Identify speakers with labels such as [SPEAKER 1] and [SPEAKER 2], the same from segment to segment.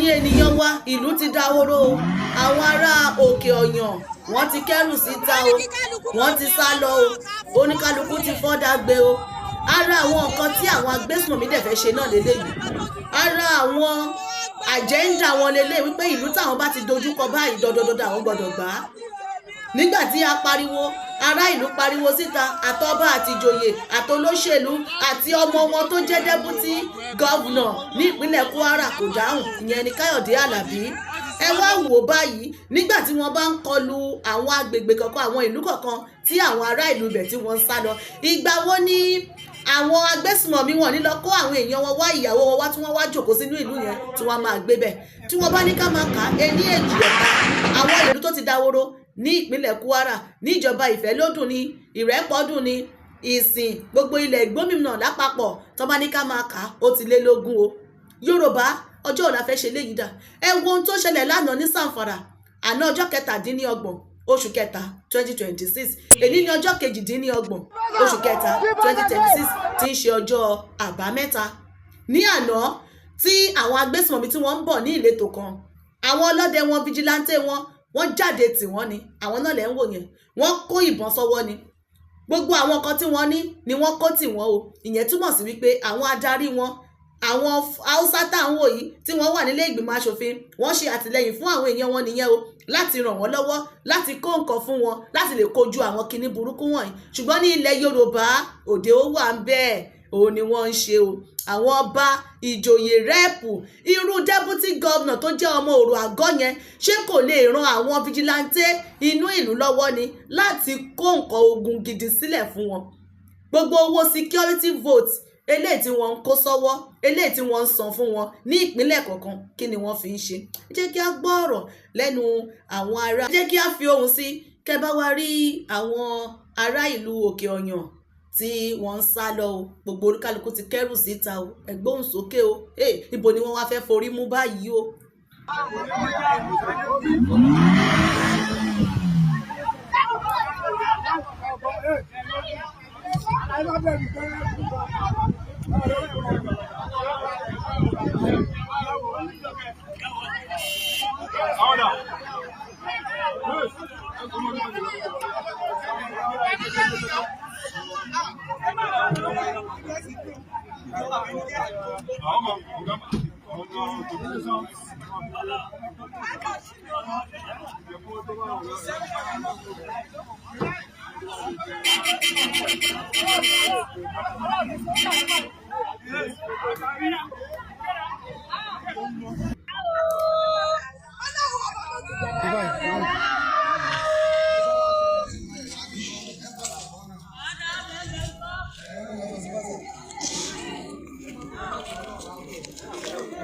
[SPEAKER 1] ẹ̀yin ènìyàn wa ìlú ti dáwóró o àwọn ará òkè ọ̀yàn wọ́n ti kẹ́rù síta o wọ́n ti sá lọ o oníkálukú ti fọ́dà gbé o ara àwọn nǹkan tí àwọn agbésùnmọ̀mí dẹ̀ fẹ́ ṣe náà lélẹ́yìí ara àwọn àjẹ́ńdà wọn lélẹ́ wípé ìlú táwọn bá ti dojúkọ báyìí dọdọdọdọ àwọn gbọ́dọ̀ gbà á nígbà tí a pariwo ará ìlú pariwo síta àtọba àti ìjòyè àtolóṣèlú àti ọmọ wọn tó jẹ́ dẹ́bútì gọ́vnà ní ìpínlẹ̀ Kwara kò dáhùn ìyẹn ni Káyọ̀dé Àlàbí ẹ wá wò báyìí nígbà tí wọ́n bá ń kọlu àwọn agbègbè kọ̀ọ̀kan àwọn ìlú kọ̀ọ̀kan tí àwọn ará ìlú ibẹ̀ tí wọ́n ń sá lọ ìgbà wo ni àwọn agbésùnmọ̀mí wọn ní lọ kó àwọn èèyàn wọn wá ìyàwó wọn wá tí wọ́n wá jòkó sínú ìlú yẹn tí wọ́n máa gbé bẹ̀ tí wọ́n bá ní ká máa kà á ení èjì ẹ̀ta àwọn ìlú tó ti dáwóró ní ìpínlẹ̀ Kwara níjọba Ìfẹ́lódùn ní Ìrẹ́pọ̀dùn ní Ìsìn gbogbo ilẹ̀ Ìgbómìnà lápapọ̀ tó bá ní ká máa kà á ó ti lé lógún o Yorùbá ọjọ́ ọ̀la fẹ́ ṣe léyìí dà ẹ wo ohun tó ṣẹlẹ̀ lánàá ní Sàǹfàrà àná ọjọ́ 27 oṣù kẹta 2026 èní ní ọjọ́ 28 oṣù kẹta 2026 tí ń ṣe ọjọ́ àbámẹ́ta ní àná tí àwọn agbésùnmọ̀mí tí wọ́n ń bọ̀ ní ìletò kan àwọn ọlọ́dẹ wọn fìjìláńtẹ wọ́n jáde tì wọ́n ni àwọn náà lẹ́ ń wò yẹn wọ́n kó ìbọn sọ́wọ́ ni gbogbo àwọn nǹkan tí wọ́n ní ni wọ́n kó tì wọ́n o ìyẹn túmọ̀ sí wípé àwọn adarí wọn àwọn Haúsá tá à ń wò yìí tí wọ́n wà nílé ìgbìmọ̀ aṣòfin wọ́n ṣe àtìlẹ́yìn fún àwọn èèyàn wọn nìyẹn o láti ràn wọ́n lọ́wọ́ láti kó nǹkan fún wọn láti lè kojú àwọn kinní burúkú wọ̀nyí ṣùgbọ́n ní ilẹ̀ Yorùbá òde ó wà ń bẹ́ẹ̀ òun ni wọ́n ń ṣe o àwọn ọba ìjòyè rẹ́ẹ̀pù irú dẹ́bútì gọ́vnà tó jẹ́ ọmọ òrò àgọ́ yẹn ṣé kò lè ran àwọn fìjìláńtẹ́ inú ìlú lọ́wọ́ ni láti kó nǹkan ogun gidi sílẹ̀ fún wọn gbogbo owó security vote eléyìí tí wọ́n ń kó sọ́wọ́ eléyìí tí wọ́n ń san fún wọn ní ìpínlẹ̀ kọ̀ọ̀kan kí ni wọ́n fi ń ṣe jẹ́ kí a gbọ́ ọ̀rọ̀ lẹ́nu àwọn ará jẹ́ kí a fi ohùn sí kẹ́ bá wá rí àwọn ará ìlú òkè ọ̀yàn tí wọ́n ń sá lọ o gbogbo oníkálukú ti kẹ́rù síta o ẹ̀gbóhùn sókè o ibo ni wọ́n wá fẹ́ forí mú báyìí o.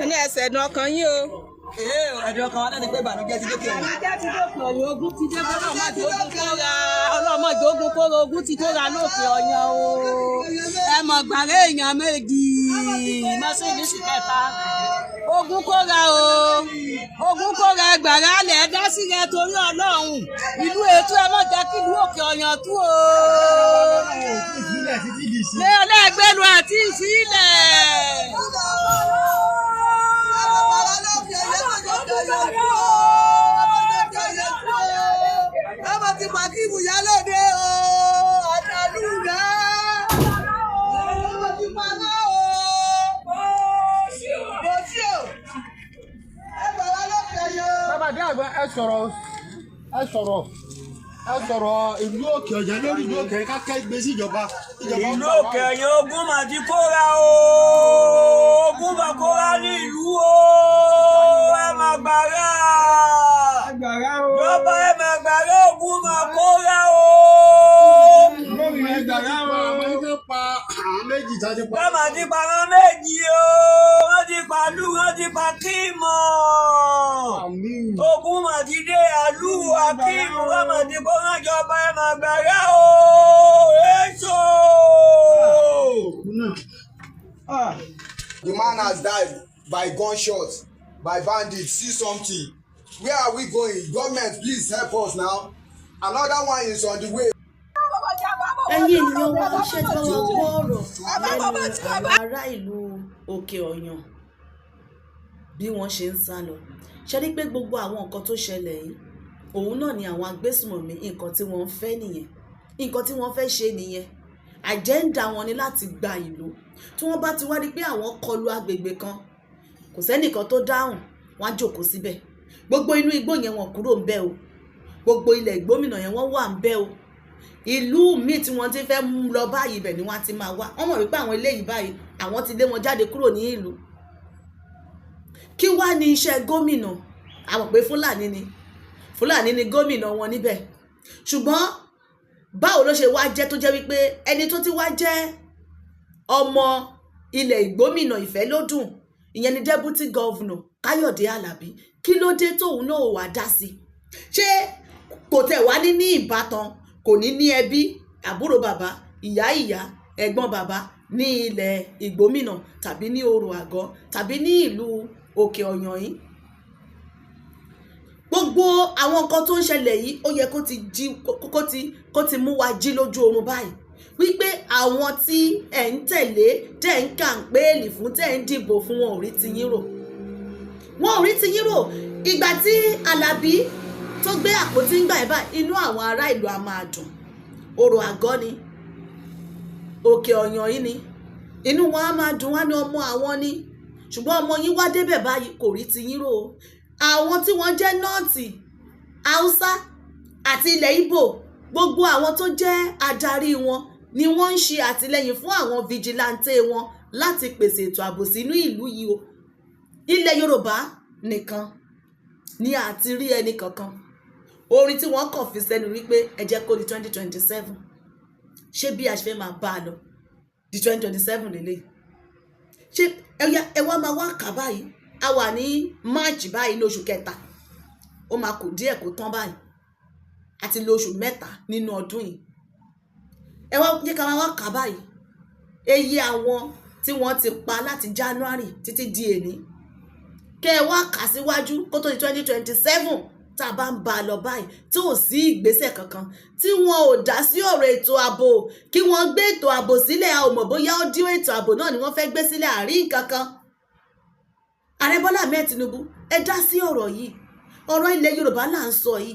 [SPEAKER 2] Ní ẹsẹ̀ ẹ̀dùn ọkàn yín o.
[SPEAKER 3] Ẹ̀dùn ọkàn wa náà ni pé ìbànújẹ́ ti dókè ọ̀hún.
[SPEAKER 2] Ìbànújẹ́ ti dókè ọ̀yàn ogun ti dé ọlọ́mọdé ogun kóró ogun ti tó ra lókè ọ̀yàn o. Ẹ mọ̀ gbàrẹ́ èèyàn méjì mọ́sídìsì kẹta. Ogun kóra o. Ogun kóra ẹgbàrá alẹ̀ ẹ̀dá sí rẹ torí Ọlọ́run. Ìlú ètò ẹ mọ̀ jẹ́ kí ìlú òkè ọ̀yàn tú o. Lé ọlẹ́gbẹ́nu àti ìsílẹ̀.
[SPEAKER 3] Ọmọ ti pàkíìmù yálòdè o, àtàlù rẹ̀. Ọmọ ti paná o. Bòsí o. Ẹ bàbá lókè yọ.
[SPEAKER 4] Bàbá dé àgbẹ̀ ẹ sọ̀rọ̀ ìlú òkè ọ̀yàn lórí ìlú òkè ká kẹ́gbẹ́ sí ìjọba.
[SPEAKER 5] Ìlú òkè ọ̀yàn ogun mà ti kóra o. Ogun mà kóra ní ìlú o. Ẹ má gbàrà. Jọba ẹ má gbàrà ogun mà kóra o. Wọ́n mà ti pa àwọn méjì o. Wọ́n ti pa Àlù, wọ́n ti pa Kímọ̀. Ogun mà ti dé Àlù, Akímù, wọ́n mà ti kó rán jọba ẹ má gbàrà o. Èso.
[SPEAKER 6] The man has died by gunshot, by bandits. See something. Where are we going? Government, please help us now. Another one is on the way.
[SPEAKER 1] ẹ̀yin ènìyàn wa ṣe tí wọ́n gbọ́ ọ̀rọ̀ lẹ́nu àwọn ará ìlú òkè ọ̀yàn bí wọ́n ṣe ń sá lọ. Ṣé rí pé gbogbo àwọn nǹkan tó ṣẹlẹ̀ yìí òun náà ni àwọn agbésùmọ̀mí nǹkan tí wọ́n ń fẹ́ nìyẹn, nǹkan tí wọ́n fẹ́ ṣe nìyẹn. Àjẹ́ńdà wọn ni láti gba ìlú. Tí wọ́n bá ti wá rí pé àwọn kọlu agbègbè kan, kò sẹ́nìkan tó dáhùn, wọ́n á jókòó síbẹ̀. Gbogbo inú igbó yẹn wọ́n kúrò ń bẹ̀ o, gbogbo ilẹ̀ ìgbómìnà yẹn wọ́n wà ń bẹ̀ o. Ìlú míì tí wọ́n ti fẹ́ mú lọ báyìí ibẹ̀ ni wọ́n ti máa wá. Wọ́n mọ̀ wípé àwọn eléyìí báyìí àwọn ti lé wọn jáde kúrò ní ìlú. Kí wá ní iṣẹ́ gómìnà? A mọ̀ pé Fúlàní ni gómìnà wọn níbẹ̀. Ṣùgbọ́n báwo ló ṣe wá jẹ́ tó jẹ́ wípé ẹni tó ti wá jẹ́ ọmọ ilẹ̀ ìgbómìnà Ìfẹ́lódùn, ìyẹn ni deputy governor Káyọ̀dé Àlàbí, kí ló dé tóun náà wá dá sí? Ṣé kò tẹ̀ wá ní ìbátan, kò ní ẹbí, àbúrò bàbá, ìyá, ẹ̀gbọ́n bàbá ní ilẹ̀ ìgbómìnà tàbí ní Orò Àgọ́ tàbí ní ìlú Òkè Ọ̀yàn yìí? Gbogbo àwọn nǹkan tó ń ṣẹlẹ̀ yìí ó yẹ kó ti mú wa jí lójú oorun báyìí, wípé àwọn tí ẹ̀ ń tẹ̀lé, tẹ̀ ń kàǹpéèlì fún, tẹ̀ ń dìbò fún, wọn ò rí ti yín rò. Wọn ò rí ti yín rò. Ìgbà tí Àlàbí tó gbé àpótí ń gbà ẹ̀ báyìí, inú àwọn ará ìlú a máa dùn. Orò Àgọ́ ni, Òkè Ọ̀yàn yìí ni, inú wọn a máa dùn, wá ní ọmọ àwọn ni. Ṣùgbọ́n ọmọ yín wá débẹ̀ báyìí kò rí ti yín rò. Àwọn tí wọ́n jẹ́ nọ́ọ̀tì, Haúsá àti ilẹ̀ Ìgbò, gbogbo àwọn tó jẹ́ adarí wọn ni wọ́n ń ṣe àtìlẹ́yìn fún àwọn fìjìláńtè wọn láti pèsè ètò ààbò sínú ìlú yìí o. Ilẹ̀ Yorùbá nìkan ni àti rí ẹni kankan. Orin tí wọ́n kàn fi sẹ́nu wípé ẹ jẹ́ kó di 2027. Ṣé bí a ṣe fẹ́ máa bá a lọ di 2027 lélẹ̀? Ṣé ẹ wá máa wá kà báyìí? A wà ní March báyìí lóṣù kẹta, ó máa kù díẹ̀ kó tán báyìí, àti lóṣù mẹ́ta nínú ọdún yìí. Ẹ wá jẹ́ ká máa wá kà báyìí, eye àwọn tí wọ́n ti pa láti January títí di èní. Kẹ́ ẹ wá kà síwájú kó tó di 2027 tá a bá ń bá a lọ báyìí tí ò sí ìgbésẹ̀ kankan, tí wọn ò dá sí ọ̀rọ̀ ètò ààbò. Kí wọ́n gbé ètò ààbò sílẹ̀, a ò mọ̀ bóyá ó dín ètò ààbò náà ni wọ́n fẹ́ gbé sílẹ̀, àárín kankan. Ààrẹ Bọ́lá Ahmed Tinubu, ẹ dá sí ọ̀rọ̀ yìí. Ọ̀rọ̀ ilẹ̀ Yorùbá là ń sọ yìí.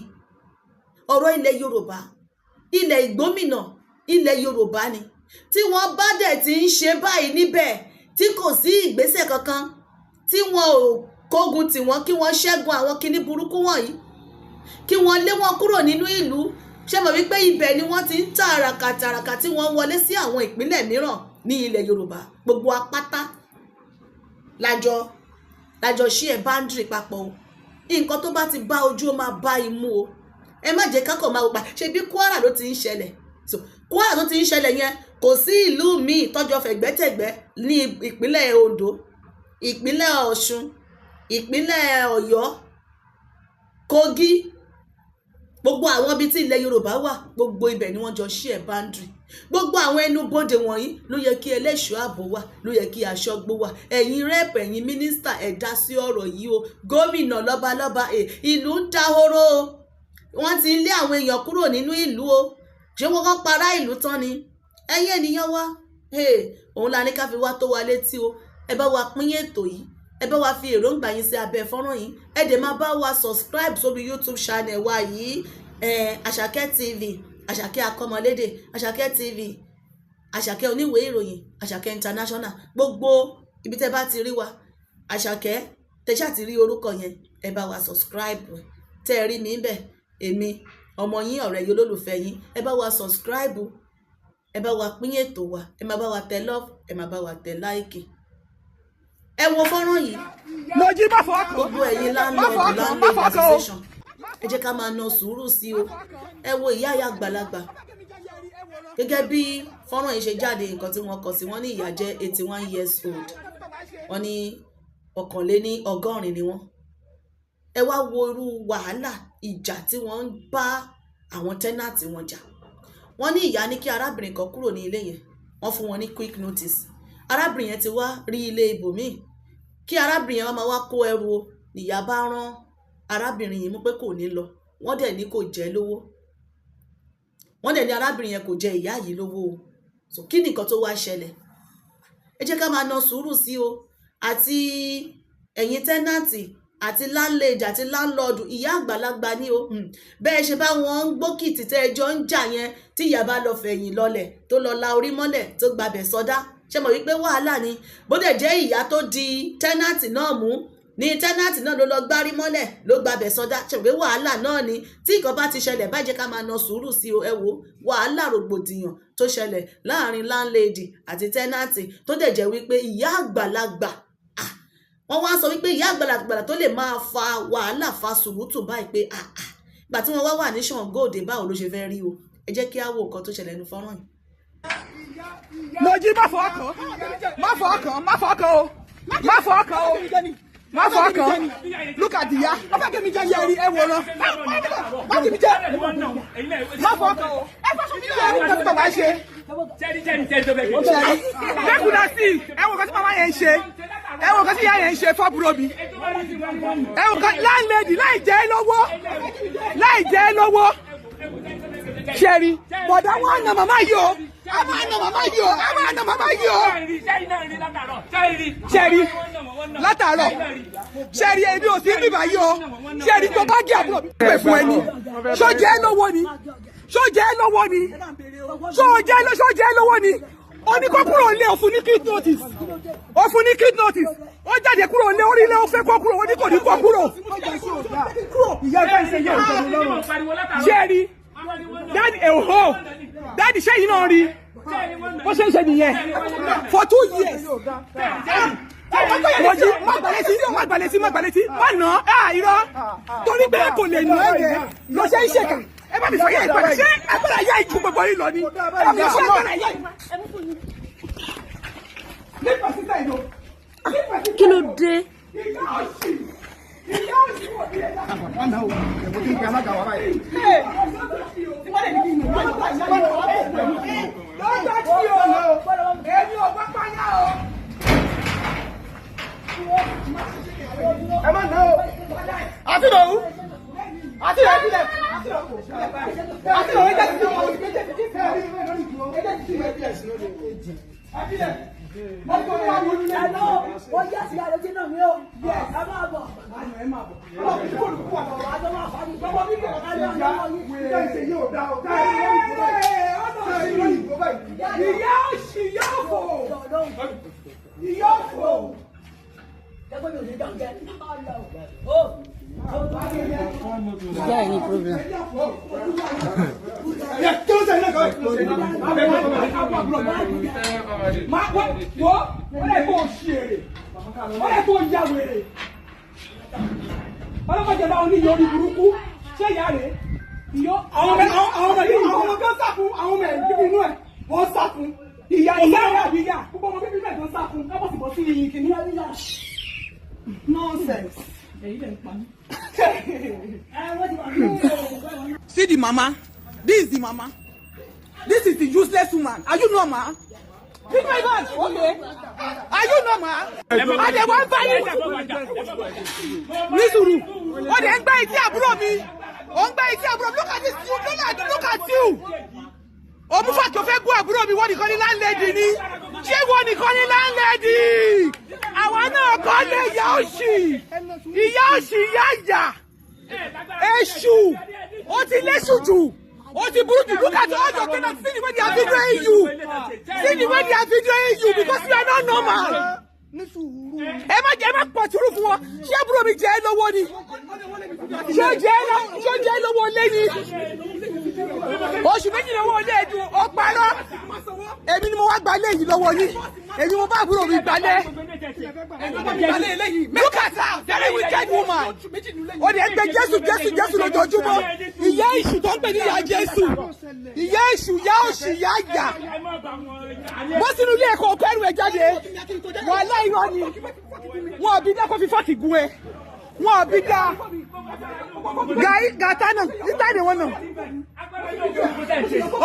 [SPEAKER 1] Ọ̀rọ̀ ilẹ̀ Yorùbá, ilẹ̀ ìgbómìnà ilẹ̀ Yorùbá ni. Tí wọ́n bá dẹ̀ ti ń ṣe báyìí níbẹ̀ tí kò sí ìgbésẹ̀ kankan, tí wọn ò kógun tì wọ́n, kí wọ́n ṣẹ́gun àwọn kinní burúkú wọ̀nyí, kí wọ́n lé wọn kúrò nínú ìlú. Ṣé mọ̀ wípé ibẹ̀ ni wọ́n ti ń tàràkà tí wọ́n wọlé sí àwọn ìpínlẹ̀ mìíràn ní ilẹ̀ Yorùbá. Gbogbo apáta lájọ ṣí ẹ̀ báńdìrì papọ̀ o. Nǹkan tó bá ti bá ojú ó máa bá imú o. Ẹ má jẹ́ kákọ̀ máa wò pa. Ṣé bí Kwara ló ti ń ṣẹlẹ̀? So Kwara tó ti ń ṣẹlẹ̀ yẹn, kò sí ìlú míì tọ́jọ́ fẹ̀gbẹ́tẹ̀gbẹ́ ní ìpínlẹ̀ Ondo, ìpínlẹ̀ Ọ̀ṣun, ìpínlẹ̀ Ọ̀yọ́, Kogi, gbogbo àwọn ibi tí ilẹ̀ Yorùbá wà, gbogbo ibẹ̀ ni wọ́n jọ ṣí ẹ̀ báńdìrì. Gbogbo àwọn ẹnubodè wọ̀nyí ló yẹ kí ẹlẹ́ṣọ́ ààbò wà, ló yẹ kí aṣọ́gbó wà. Ẹ̀yin rẹ́pù, ẹ̀yin mínísítà, ẹ dá sí ọ̀rọ̀ yìí o. Gómìnà lọ́balọ́ba, ìlú ń dahoro o. Wọ́n ti lé àwọn èèyàn kúrò nínú ìlú o. Ṣé wọ́n kàn para ìlú tán ni? Ẹ̀yin ènìyàn wa, òun la ní ká fi wá tó wa létí o. Ẹ bá wa pín ètò yìí, ẹ bá wa fi èròǹgbà yín sí abẹ́ fọ́nrán yìí. Ẹ dẹ̀ máa bá wa subscribe sórí YouTube channel wa yìí, Àṣàkẹ́ TV, Àṣàkẹ́ Akọ́mọlédè, Àṣàkẹ́ TV, Àṣàkẹ́ oníwèé ìròyìn, Àṣàkẹ́ International. Gbogbo ibi tẹ́ bá ti rí wa, Àṣàkẹ́ tẹ́ ṣáà ti rí orúkọ yẹn, ẹ bá wa subscribe. Tẹ́ ẹ rí mi bẹ̀, èmi ọmọ yín, ọ̀rẹ́ yín, olólùfẹ́ yín, ẹ bá wa subscribe, ẹ bá wa pín ètò wa, ẹ máa bá wa tẹ love, ẹ máa bá wa tẹ like. Ẹ wo fọ́nrán yìí. Gbogbo ẹ̀yin landlord association, ẹ jẹ́ ká máa na sùúrù sí o. Ẹ wo ìyá àgbàlagbà. Gẹ́gẹ́ bí fọ́nrán yìí ṣe jáde, nǹkan tí wọ́n kọ sí, wọ́n ní ìyá jẹ́ 81 years old. Wọ́n ní 180 ni wọ́n. Ẹ wá wo irú wàhálà ìjà tí wọ́n ń bá àwọn tẹ́nàtì wọn jà. Wọ́n ní ìyá ní kí arábìnrin kan kúrò ní ilé yẹn. Wọ́n fún wọn ní quick notice. Arábìnrin yẹn ti wá rí ilé ibòmíì. Kí arábìnrin yẹn máa wá kó ẹrù o, ìyá bá rán arábìnrin yìí mú pé kò ní lọ. Wọ́n dẹ̀ ní kò jẹ lówó. Wọ́n dẹ̀ ní arábìnrin yẹn kò jẹ ìyá yìí lówó o. So kí ni nǹkan tó wá ṣẹlẹ̀? Ẹ jẹ́ ká máa na sùúrù sí o. Àti ẹ̀yin tẹ́nàntì àti láńlẹ́dì àti láńlọ́ọ̀dù ìyá àgbàlagbà ni o bẹ́ẹ̀ ṣe bá wọn ń gbókìtì tẹ́ ẹjọ́ ń jà yẹn tí ìyá bá lọ fẹ̀yìn lọlẹ̀ tó lọ la orí mọ́lẹ̀ tó gbabẹ̀ sọdá ṣe mọ̀ wípé wàhálà ni bó dẹ̀ jẹ́ ìyá tó di tẹ́nàntì náà mú ní tẹ́nàntì náà ló lọ gbárí mọ́lẹ̀ ló gbabẹ̀ sọdá ṣe mọ̀ pé wàhálà náà ni tí nǹkan bá ti ṣẹlẹ̀ bá jẹ́ ká máa na sùúrù sí o ẹ wo wàhálà rògbòdìyàn tó ṣẹlẹ̀ láàrin láńlẹ́dì àti tẹ́nàntì tó dẹ̀ jẹ́ wípé ìyá àgbàlagbà wọ́n wá sọ wípé ìyá àgbàlagbà tó lè máa fa wàhálà fa sùrùtù báyìí pé ìgbà tí wọ́n wá ní Ṣàngó Òde báwo ló ṣe fẹ́ rí o ẹ jẹ́ kí á wo nǹkan tó ṣẹlẹ̀ nínú fọ́nrán yìí.
[SPEAKER 3] Mojí má fọwọ́ kàn o má fọwọ́ kàn look at the ya ọba kẹ́mi jẹ́ yẹri ẹ wò rán má kẹ́mi jẹ́ má fọwọ́ kàn o ẹ fọ́ mi jẹ́ ẹni tó ti bàbá ṣe. lẹ́kùnà sí ẹ wò kan tí màmá yẹn ń ṣe ẹ wò kan tí ìyá yẹn ń ṣe fọ́bùrọ̀ mi ẹ wò kan láńlẹ́dì láì jẹ́ lówó ṣẹ́rí bọ̀dá wọn nà màmá yìí o a máa nà màmá yìí o ṣẹ́rí látàárọ̀ ṣẹ́rí ebi ò sí bíbá yìí o ṣẹ́rí tó bá gé àbúrò mi pè fún ẹni ṣó jẹ́ lówó ni ó ní kó kúrò lé òfun ní kid notice ó jáde kúrò lé orílẹ̀ ó fẹ́ kó kúrò ó ní kò ní kó kúrò ìyá ìfẹ́ ìṣe yẹ òjò lọ́rùn ṣẹ́rí dáàdì ṣẹ́yìn náà rí bó ṣe ń ṣe nìyẹn for 2 years Mojí má gbalẹ̀tí má nà irọ́ torí pé kò lè nà ẹ̀yẹ lọ ṣe ń ṣèkà ẹ bá mi sọ yẹ ìpàdé ṣé agbára yá ìjú gbogbo yìí lọ ni ẹ bá mi sọ agbára yá ìjú.
[SPEAKER 7] Kí ló dé?
[SPEAKER 3] See the mama. This is the mama. This is the useless woman. Are you normal? Pick my bag. Okay. Are you normal? Are they one value? Nisuru. Oh, they ain't buying tea, bro. Me. Oh, buying tea, bro. Look at this. Look at you. Oh, mo fa tó fẹ́ gbọ́ àbúrò mi wọ́n nìkan ní landlady ni. Ṣé wọ́n nìkan ní landlady? Àwa náà kọ́ lé ìyá òṣì. Ìyá ìyá. Èṣù. Ó ti léṣù jù. Ó ti burú jù. Look at all your tenants. See the way they are videoing you. Because you are not normal. Ẹ má pọ̀ tìrú fún wọn. Ṣé àbúrò mi jẹ́ lówó ni? Ṣé jẹ́ lówó lé ni? Oṣù méjì lówó lé ẹ̀dùn ọ̀parọ́. Èmi ni mo wá gbalẹ̀ yìí lọ́wọ́ yìí. Èmi mo bá àbúrò mi gbalẹ̀. Look at her, very wicked woman. Ó ní ẹgbẹ́ Jésù lójoojúmọ́. Ìyá ìṣù tó ń pè ní ìyá Jésù. Ìyá ìṣù, ìyá òṣì, ìyá ìyà. Bó sínú ilé ẹ̀kọ́ ọkọ ẹrù ẹ̀ jáde. Wàhálà irọ́ ni. Wọ́n ọ̀bí dá kó fi fọ́ọ̀kì gun ẹ. Wọ́n ọ̀bí dá. Gàtá náà, níta ni wọ́n náà.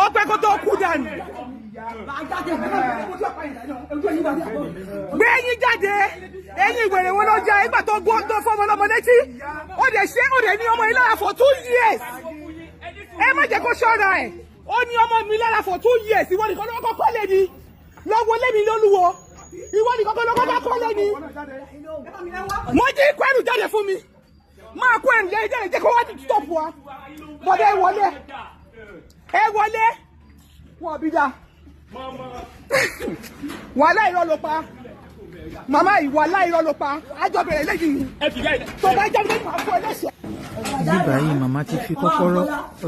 [SPEAKER 3] Ó pẹ́ kó tó kú dànù. Gbé ẹyin jáde. Ẹyin ìwèrè wọn lọ jẹ ìgbà tó fọmọ lọmọ létí. Ó dẹ̀ ní ọmọ yìí lára for 2 years. Ẹ má jẹ́ kó ṣọ́ra ẹ̀. Ó ní ọmọ mi lára for 2 years. Ìwọ nìkan lọ́kọ́ kọ́lé ni. Lọ́wọ́ lé mi lólúwo. ìwọ ni kọ́kọ́ lọ́kọ́ bá kọ́ lẹ́ni. mo jí kó ẹrù jáde fún mi máa kó ẹrù jáde jẹ́ kó wá ti stop wa bọ́dẹ̀ ẹ wọlé wọ́n bí dá wàhálà irọ́ ló pa màmá ìwàhálà irọ́ ló pa àjọ bẹ̀rẹ̀ lẹ́yìn ni tó bá jẹ́ pé màá fún ẹ lẹ́sẹ̀.
[SPEAKER 7] Bíbá yìí màmá ti fi kọ́kọ́rọ́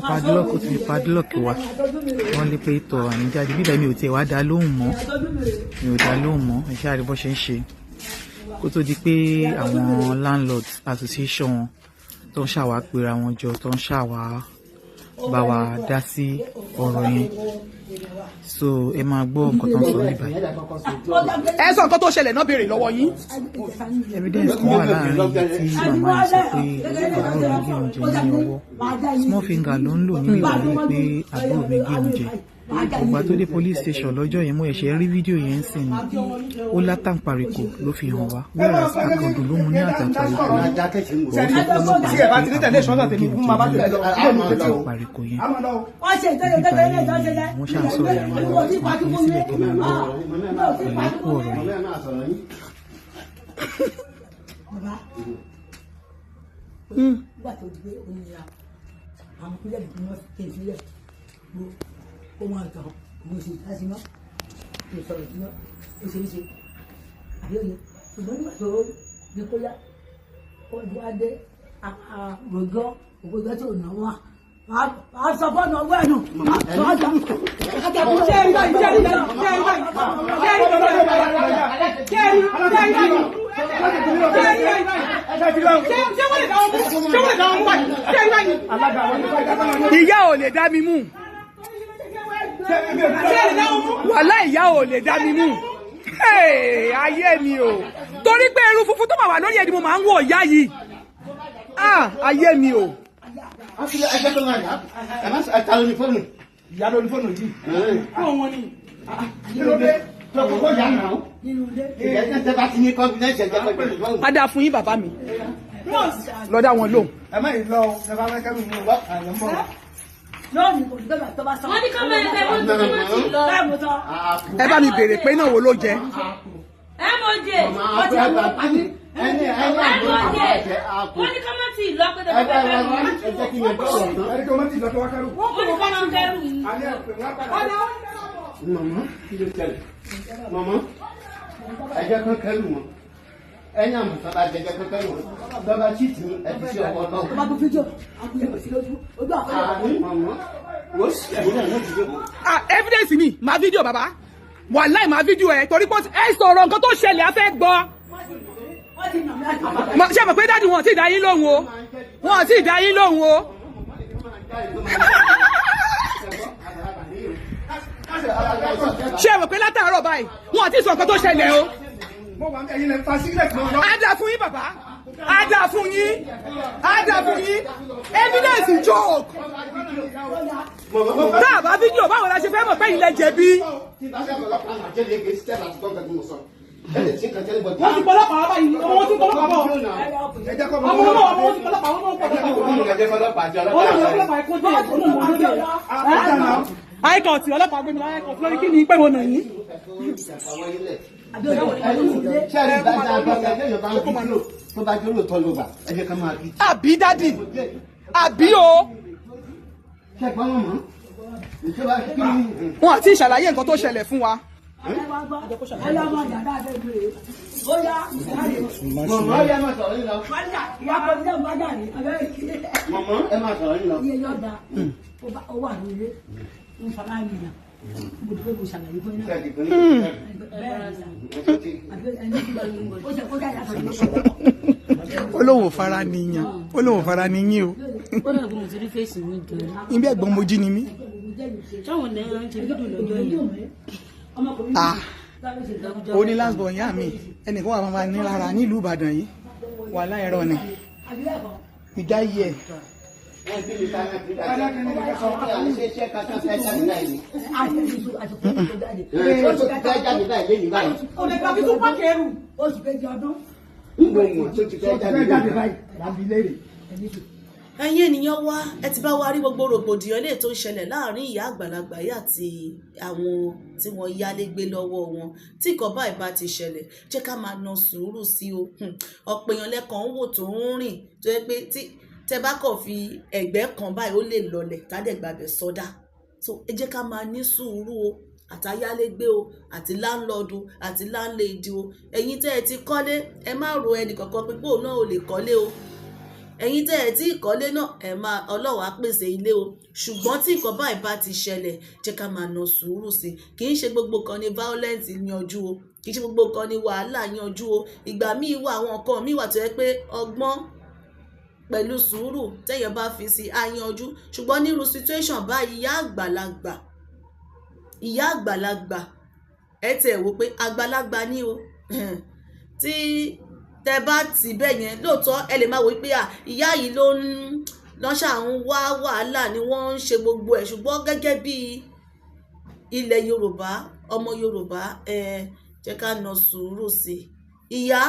[SPEAKER 7] padlock ti fi padlock wa wọ́n lé pé tọ̀ àmì jáde bíbá mi ò tiẹ̀ wá dá lóhùn mọ́ ẹ ṣáà rí bó ṣe ń ṣe kó tó di pé àwọn landlord association wọn tó ń ṣàwá pera wọn jọ tó ń ṣàwá bá wa dá sí ọ̀rọ̀ yẹn so ẹ máa gbọ́ nǹkan tó ń sọ níbà yìí.
[SPEAKER 3] ẹ sọ nǹkan tó ṣẹlẹ̀ náà béèrè lọ́wọ́ yín.
[SPEAKER 7] evidence kan wà láàrin yìí tí màmá yìí sọ pé àbúrò mi gé oúnjẹ ní ọwọ́ small finger ló ń lò nínú ìwádìí pé àbúrò mi gé oúnjẹ ọgbà tó dé police station lọ́jọ́ yẹn mo ẹ̀ṣẹ̀ rí fídíò yẹn ń sìn ní ó látàǹparìkò ló fi hàn wá whereas àkàndùn ló mu ní àtàǹparìkò yẹn òun sọ pé ọlọ́pàá pé àbúrò mi gé oúnjẹ ní àtàǹparìkò yẹn wọ́n ṣàǹsọ̀rọ̀ yẹn lọ́wọ́ àkíní sílẹ̀ kí máa gbọ́ pẹ̀lú ẹ̀kú ọ̀rọ̀ yìí.
[SPEAKER 8] nígbà tó di pé òmìnira àwọn ìpínlẹ̀ ìpínlẹ̀ wọn fi kéde sílẹ̀ ó máa tàn mo ṣe ìdásí náà mo sọ̀rọ̀ sí náà ó ṣe é ṣe àbíòye ṣùgbọ́n nígbà tó ní kó yá ó ju adé àròjọ ògbójọ tí ò ná wọn a sọ fọ́nà ọgbẹ́ ẹ̀nù
[SPEAKER 3] ìyá ò lè dá mi mú wàhálà ìyá ò lè dá mi mú ayé mi o torí pé irun funfun tó máa wà lórí ẹni mo máa ń wọ ìyá yìí ayé mi o.
[SPEAKER 4] ẹgbẹ́ tó náà yá ẹ má ta lórí fóònù. ìyá lórí fóònù yìí. fóònù wọn ni. kí ló dé tó kókó yá nà ó. ìyá ẹgbẹ́ tẹ́ bá ti ní confidence ẹ̀jẹ̀ pẹ̀lú fóònù.
[SPEAKER 3] a dáa fún yín bàbá mi lọ́dọ̀ àwọn lóhùn.
[SPEAKER 4] ẹ má yìí lọ ẹ bá fẹ́ kẹ́mi mú wá àyẹ̀ mọ́.
[SPEAKER 8] lónìí kò ní bẹ́ẹ̀ tó bá sọ. wọ́n ní kọ́mọ ẹgbẹ́ wọn tó ti lọ. bẹ́ẹ̀ mo sọ.
[SPEAKER 3] ẹ bá mi béèrè pé náà wo ló jẹ.
[SPEAKER 8] ẹ mọ jẹ ọtí àwọn ọpàdé.
[SPEAKER 4] ẹni
[SPEAKER 8] wọ́n ní kọ́mọ tí ì lọ pé tó bá fẹ́ kẹ́rù.
[SPEAKER 4] ẹni kí wọ́n ti lọ tó wá kẹ́rù.
[SPEAKER 8] wọ́n ní kọ́mọ kẹ́rù.
[SPEAKER 4] mọ̀mọ́ kí ló tẹ̀lé mọ̀mọ́ ẹ̀jẹ̀ kan kẹ́rù wọn ẹ̀yìn àmọ̀tọ́ba jẹjẹ kan kẹ́rù wọn bàbá tí tì í ẹ̀dí sí ọkọ̀ náà.
[SPEAKER 8] ọba tó fi jọ àkùnrin sí lójú ojú àkọlẹ̀.
[SPEAKER 4] mọ̀mọ́ wọ́n sì ẹ̀yìn náà náà ti dé.
[SPEAKER 3] evidence ni màá fídíò bàbá wàláì màá fídíò ẹ torí pé ẹ sọ̀rọ̀ nǹkan tó ṣẹlẹ̀ á fẹ́ gbọ́. ṣé àmọ̀ pé dáàdi wọn ò tí ì dá yín lóhùn o wọn ò tí ì dá yín lóhùn o. ṣé àmọ̀ pé látàárọ̀ báyìí wọn ò tí ì sọ nǹkan tó ṣẹlẹ̀ o. á dà fún yín bàbá á dà fún yín evidence joke. tá a bá fídíò báwo la ṣe fẹ́ mọ̀ pé ilẹ̀ jẹ̀bi. wọ́n ti pọlọ́pàá wá báyìí wọ́n ti pọlọ́pàá bọ̀. ọmọ wọn ti pọlọ́pàá wọ́n àìkọ̀tì ọlọ́pàá gbé mi láyé kọ̀tì lórí kí ni pé mo nà yín. àbí dádì àbí o. wọn àti ìṣàlàyé nǹkan tó ṣẹlẹ̀ fún wa. olówó fara níyàn olówó fara níyìn o. ibi ẹ̀gbọ́n mojí ni mí. ó ní last born yá mi ẹnìkan wà máa ní lára nílùú Ìbàdàn yìí wà láìrọ ni ìdá yìí ẹ.
[SPEAKER 1] ẹ̀yin ènìyàn wa ẹ ti bá wa rí gbogbo rògbòdìyàn lè tó ń ṣẹlẹ̀ láàrin ìyá àgbàlagbà yìí àti àwọn tí wọ́n yálégbé lọ́wọ́ wọn tí nǹkan báyìí bá ti ṣẹlẹ̀ jẹ́ ká máa na sùúrù sí o ọ̀pọ̀ èèyàn lẹ́kàn ń wò tó ń rìn tó yẹ pé tí tẹ bá kàn fi ẹ̀gbẹ́ kan báyìí ó lè lọlẹ̀ tádẹ̀gbàbẹ̀ sọ́dá so ẹ jẹ́ ká máa ní sùúrù o àtayálégbé o àti láńlọ́ọ̀dù àti láńlẹ́ẹ̀dì o ẹ̀yin tẹ́ ẹ ti kọ́lé ẹ má ro ẹnì kankan pé òun náà ò lè kọ́lé o ẹ̀yin tẹ́ ẹ tí ìkọ́lé náà ẹ máa Ọlọ́run á pèsè ilé o ṣùgbọ́n tí nǹkan báyìí bá ti ṣẹlẹ̀ jẹ́ ká máa na sùúrù sí kì í ṣe gbogbo kan ní violence yanjú o kì í ṣe gbogbo kan ní wàhálà yanjú o ìgbà míì wà àwọn nǹkan míì wà tó yẹ pé ọgbọ́n pẹ̀lú sùúrù tẹ́yàn bá fi sí àyanjú ṣùgbọ́n nírú situation báyìí ìyá àgbàlagbà ẹ tẹ̀ wò pé àgbàlagbà ní o tí tẹ bá tì bẹ́ẹ̀ yẹn lóòótọ́ ẹ lè máa wò pé ìyá yìí ló ń lọ́ṣà ń wá wàhálà ni wọ́n ń ṣe gbogbo ẹ̀ ṣùgbọ́n gẹ́gẹ́ bí ilẹ̀ Yorùbá ọmọ Yorùbá jẹ́ ká na sùúrù sí ìyá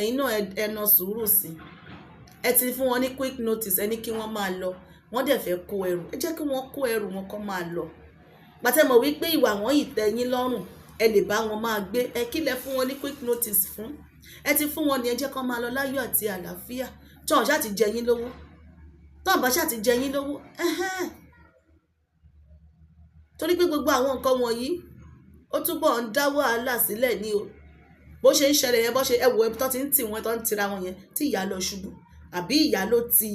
[SPEAKER 1] ẹ̀yin náà ẹ na sùúrù sí ẹ ti fún wọn ní quick notice ẹ ní kí wọ́n máa lọ wọ́n dẹ̀ fẹ́ kó ẹrù ẹ jẹ́ kí wọ́n kó ẹrù wọn kó máa lọ pàtẹ́ mọ̀ wípé ìwà wọn yìí tẹ́ yín lọ́rùn ẹ lè bá wọn máa gbé ẹ kílẹ̀ fún wọn ní quick notice fún ẹ ti fún wọn ní ẹ jẹ́ kó máa lọ láyọ̀ àti àlàáfíà tọ́n ṣáà ti jẹ yín lówó tọ́n bá ṣáà ti jẹ yín lówó torí pé gbogbo àwọn nǹkan wọ̀nyí ó túbọ̀ ń dá wàhálà sílẹ̀ ní o bó ṣe ń ṣẹlẹ̀ yẹn bó ṣe ẹwọ ẹbí tó ti ń tì wọ́n tó ń tira wọn yẹn tí ìyá lọ ṣubú àbí ìyá ló ti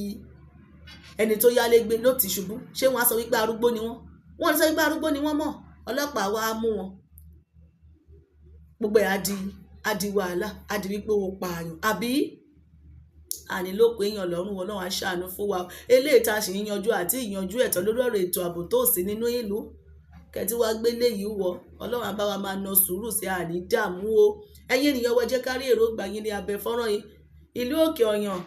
[SPEAKER 1] ẹni tó yálégbé ló ti ṣubú ṣé wọ́n á sọ wípé arúgbó ni wọ́n ní sọ wípé arúgbó ni wọ́n mọ̀ ọlọ́pàá wa mú wọn gbogbo ẹ̀ á di wàhálà á di wípé ó pààyàn àbí ànílòpọ̀ èèyàn lọ́rùn wọn náà wá ṣàánú fún wa eléyìí tá a sì ń yanjú àti ìyanjú ẹ̀tọ́ lórí ọ̀rọ̀ ètò ààbò tó sí nínú ìlú kẹtí wá gbélé yìí wọ Ọlọ́run á bá wa máa na sùúrù sí àní dààmú o ẹ̀yin ènìyàn wọ jẹ́ kárí èròǹgbà yín ní abẹ́ fọ́nrán yìí ìlú Òkè Ọ̀yàn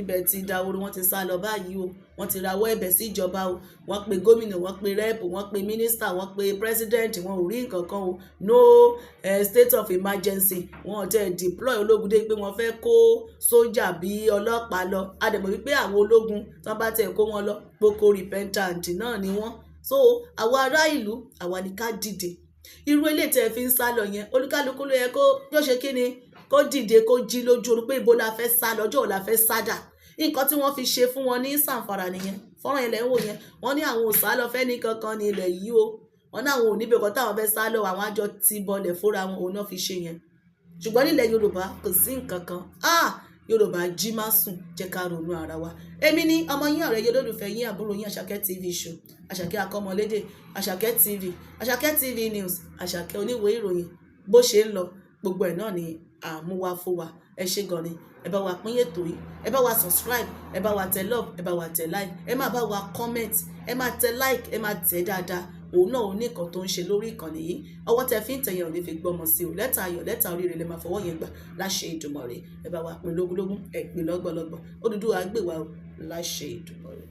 [SPEAKER 1] ibẹ̀ ti dahoro wọ́n ti sá lọ báyìí o wọ́n ti rawọ́ ẹ̀bẹ̀ sí ìjọba o wọ́n pe gómìnà wọ́n pe rẹ́ẹ̀pù wọ́n pe mínísítà wọ́n pe pírẹ́sídẹ̀ǹtì wọn ò rí nǹkan kan o no state of emergency wọn ò tẹ̀ deploy ológun dé pé wọ́n fẹ́ kó sójà bí ọlọ́pàá lọ adẹ̀mọ̀ wípé àwọn ológun tí wọ́n bá tẹ̀ kó wọn lọ gboko repentant náà ni wọ́n so àwa ará ìlú àwa ni ká dìde irú ilé tẹ́ fi ń sá lọ yẹn olúkálukú ló yẹ kó yóò ṣe kí ni kó dìde kó jí lójú orun pé ibo la fẹ́ sá lọ́jọ́ ò la fẹ́ sádà nǹkan tí wọ́n fi ṣe fún wọn ní Sàǹfàrà nìyẹn fọ́nrán ilẹ̀ ń wò yẹn wọ́n ní àwọn ò sá lọ fẹ́ ní kankan ní ilẹ̀ yìí o wọ́n ní àwọn ò níbi kan táwọn fẹ́ sá lọ àwọn àjọ ti bọlẹ̀ fúnra wọn òun náà fi ṣe yẹn ṣùgbọ́n nílẹ̀ Yorùbá kò sí nǹkan kan Yorùbá jí má sùn jẹ́ ká ronú ara wa èmi ní ọmọ yín ọ̀rẹ́ yín olólùfẹ́ yín àbúrò yín Àṣàkẹ́ TV show Àṣàkẹ́ akọ́mọlédè Àṣàkẹ́ TV Àṣàkẹ́ TV news Àṣàkẹ́ oníwèé ìròyìn bó ṣe ń lọ gbogbo ẹ̀ náà ni àmúwá fún wa ẹ ṣé gan ni ẹ bá wa pín ètò yìí ẹ bá wa subscribe ẹ bá wa tẹ love ẹ bá wa tẹ like ẹ má bá wa comment ẹ má tẹ like ẹ má tẹ dáadáa òun náà ò ní nǹkan tó ń ṣe lórí ìkànnì yìí ọwọ́ tẹ fi ń tẹ̀yàn ò ní fi gbọ́mọ sí o lẹ́tà ayọ̀ lẹ́tà oríire lè máa fọwọ́ yẹn gbà láṣẹ Èdùmàrè ẹ bá wa pín lógúnlógún ẹ pín lọ́gbọ̀lọ́gbọ̀ Odùduwà gbè wá o láṣẹ Èdùmàrè.